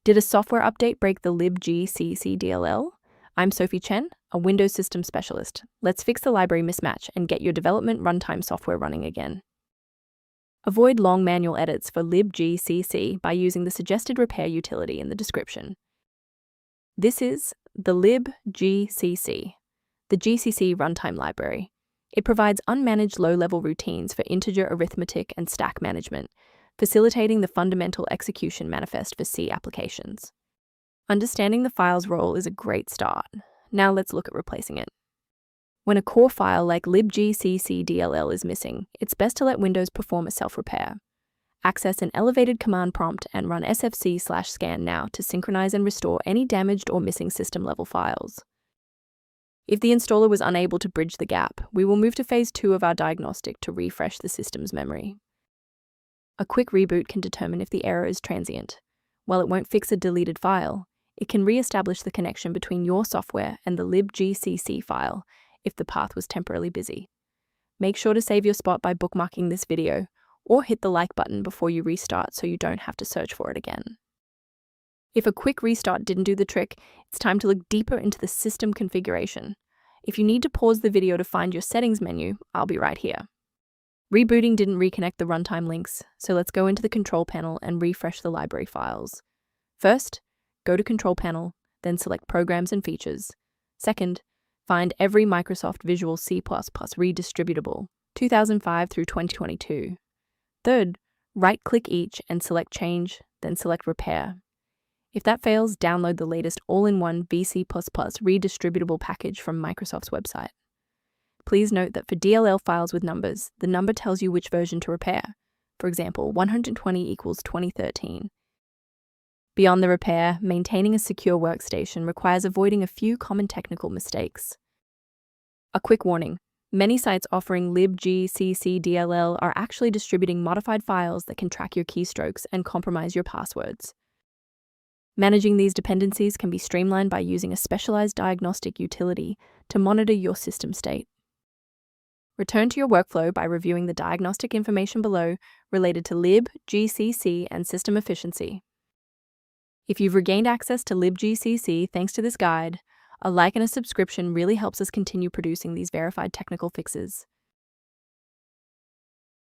Did a software update break the Libgcc DLL? I'm Sophie Chen, a Windows system specialist. Let's fix the library mismatch and get your development runtime software running again. Avoid long manual edits for Libgcc by using the suggested repair utility in the description. This is the Libgcc, the GCC Runtime Library. It provides unmanaged low-level routines for integer arithmetic and stack management, facilitating the fundamental execution manifest for C applications. Understanding the file's role is a great start. Now let's look at replacing it. When a core file like Libgcc.dll is missing, it's best to let Windows perform a self-repair. Access an elevated command prompt and run sfc/scan now to synchronize and restore any damaged or missing system-level files. If the installer was unable to bridge the gap, we will move to phase 2 of our diagnostic to refresh the system's memory. A quick reboot can determine if the error is transient. While it won't fix a deleted file, it can re-establish the connection between your software and the libgcc file if the path was temporarily busy. Make sure to save your spot by bookmarking this video, or hit the like button before you restart so you don't have to search for it again. If a quick restart didn't do the trick, it's time to look deeper into the system configuration. If you need to pause the video to find your settings menu, I'll be right here. Rebooting didn't reconnect the runtime links, so let's go into the control panel and refresh the library files. First, go to Control Panel, then select Programs and Features. Second, find every Microsoft Visual C++ redistributable, 2005 through 2022. Third, right-click each and select Change, then select Repair. If that fails, download the latest all-in-one VC++ redistributable package from Microsoft's website. Please note that for DLL files with numbers, the number tells you which version to repair. For example, 120 equals 2013. Beyond the repair, maintaining a secure workstation requires avoiding a few common technical mistakes. A quick warning: many sites offering Libgcc.dll are actually distributing modified files that can track your keystrokes and compromise your passwords. Managing these dependencies can be streamlined by using a specialized diagnostic utility to monitor your system state. Return to your workflow by reviewing the diagnostic information below related to Libgcc and system efficiency. If you've regained access to Libgcc thanks to this guide, a like and a subscription really helps us continue producing these verified technical fixes.